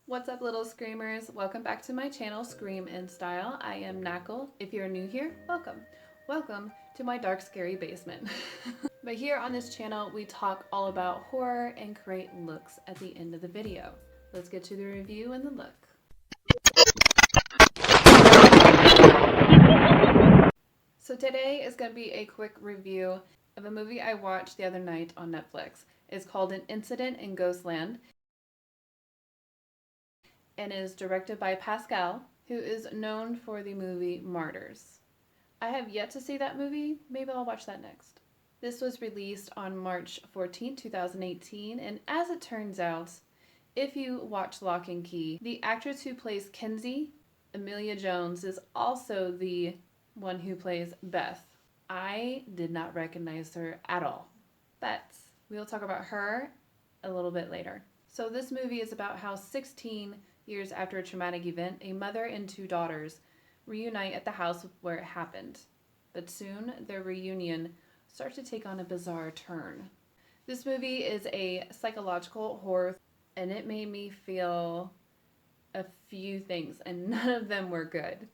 What's up, little screamers? Welcome back to my channel, Scream in Style. I am Knuckle. If you're new here, welcome. Welcome to my dark, scary basement. But here on this channel, we talk all about horror and create looks at the end of the video. Let's get to the review and the look. So today is going to be a quick review of a movie I watched the other night on Netflix. It's called An Incident in Ghostland and is directed by Pascal, who is known for the movie Martyrs. I have yet to see that movie. Maybe I'll watch that next. This was released on March 14, 2018, and as it turns out, if you watch Lock and Key, the actress who plays Kinsey, Emilia Jones, is also the one who plays Beth. I did not recognize her at all, but we'll talk about her a little bit later. So this movie is about how 16 years after a traumatic event, a mother and two daughters reunite at the house where it happened. But soon, their reunion starts to take on a bizarre turn. This movie is a psychological horror, and it made me feel a few things, and none of them were good.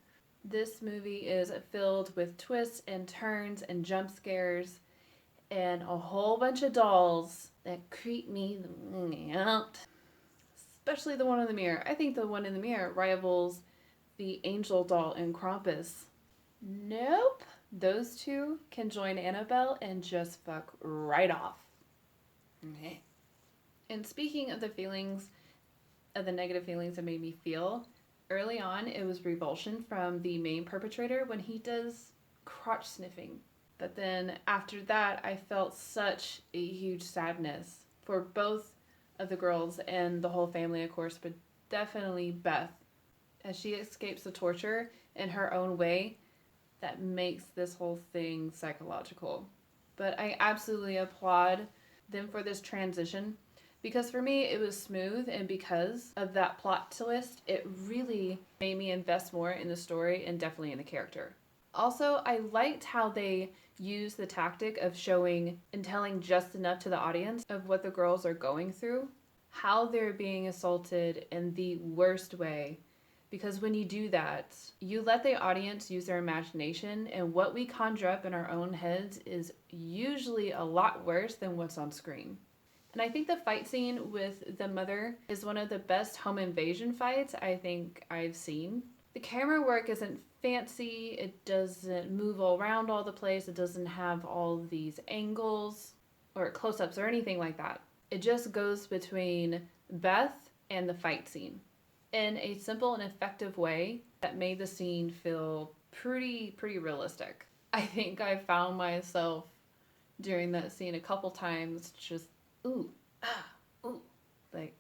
This movie is filled with twists and turns and jump scares and a whole bunch of dolls that creep me out. Especially the one in the mirror. I think the one in the mirror rivals the angel doll in Krampus. Nope. Those two can join Annabelle and just fuck right off. Okay. And speaking of the feelings, of the negative feelings that made me feel, early on it was revulsion from the main perpetrator when he does crotch sniffing. But then after that, I felt such a huge sadness for both of the girls and the whole family, of course, but definitely Beth, as she escapes the torture in her own way. That makes this whole thing psychological. But I absolutely applaud them for this transition, because for me it was smooth, and because of that plot twist, it really made me invest more in the story and definitely in the character. Also, I liked how they used the tactic of showing and telling just enough to the audience of what the girls are going through, how they're being assaulted in the worst way. Because when you do that, you let the audience use their imagination, and what we conjure up in our own heads is usually a lot worse than what's on screen. And I think the fight scene with the mother is one of the best home invasion fights I think I've seen. The camera work isn't fancy, it doesn't move all around all the place, it doesn't have all these angles or close-ups or anything like that. It just goes between Beth and the fight scene in a simple and effective way that made the scene feel pretty realistic. I think I found myself during that scene a couple times just ooh, ah, ooh. Like,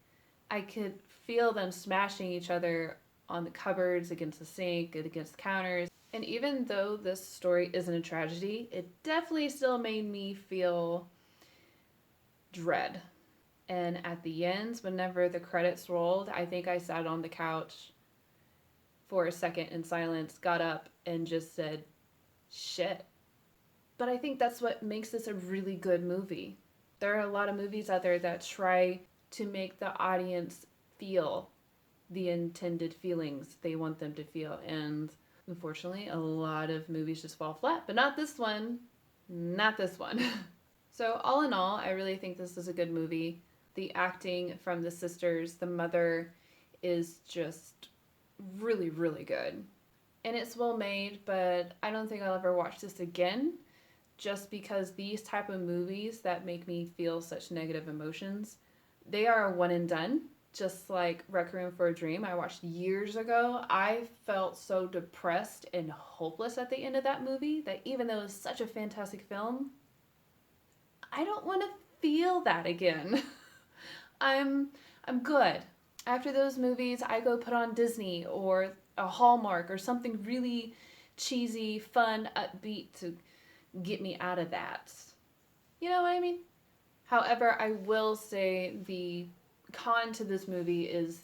I could feel them smashing each other on the cupboards, against the sink, and against the counters. And even though this story isn't a tragedy, it definitely still made me feel dread. And at the end, whenever the credits rolled, I think I sat on the couch for a second in silence, got up, and just said, shit. But I think that's what makes this a really good movie. There are a lot of movies out there that try to make the audience feel the intended feelings they want them to feel, and unfortunately a lot of movies just fall flat, but not this one. So all in all, I really think this is a good movie. The acting from the sisters, the mother, is just really good, and it's well made, but I don't think I'll ever watch this again, just because these type of movies that make me feel such negative emotions, they are a one and done. Just like Requiem for a Dream I watched years ago, I felt so depressed and hopeless at the end of that movie that even though it was such a fantastic film, I don't want to feel that again. I'm good. After those movies, I go put on Disney or a Hallmark or something really cheesy, fun, upbeat to get me out of that. You know what I mean? However, I will say the con to this movie is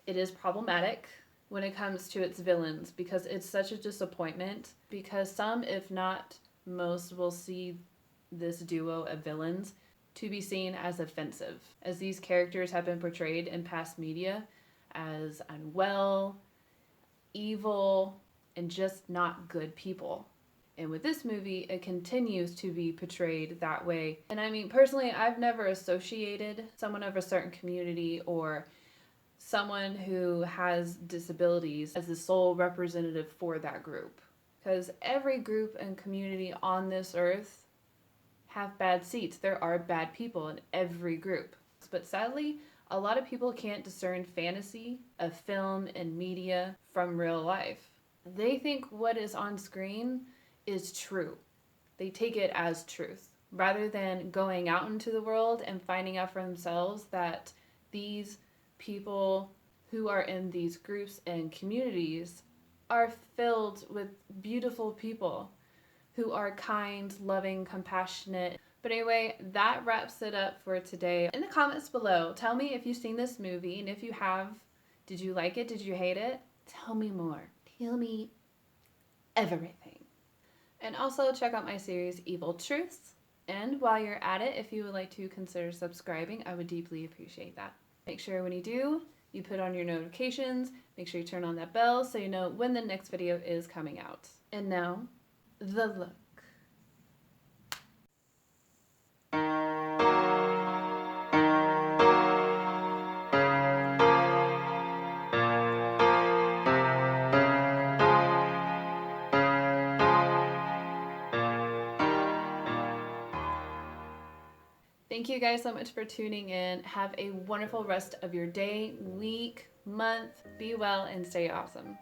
it is problematic when it comes to its villains, because it's such a disappointment, because some, if not most, will see this duo of villains to be seen as offensive, as these characters have been portrayed in past media as unwell, evil, and just not good people. And with this movie, it continues to be portrayed that way. And I mean, personally, I've never associated someone of a certain community or someone who has disabilities as the sole representative for that group. Because every group and community on this earth have bad seats. There are bad people in every group. But sadly, a lot of people can't discern fantasy of film and media from real life. They think what is on screen is true. They take it as truth rather than going out into the world and finding out for themselves that these people who are in these groups and communities are filled with beautiful people who are kind, loving, compassionate. But anyway, that wraps it up for today. In the comments below, tell me if you've seen this movie, and if you have, did you like it? Did you hate it? Tell me more. Tell me everything. And also check out my series, Evil Truths. And while you're at it, if you would like to consider subscribing, I would deeply appreciate that. Make sure when you do, you put on your notifications. Make sure you turn on that bell so you know when the next video is coming out. And now, the look. Thank you guys so much for tuning in. Have a wonderful rest of your day, week, month. Be well and stay awesome.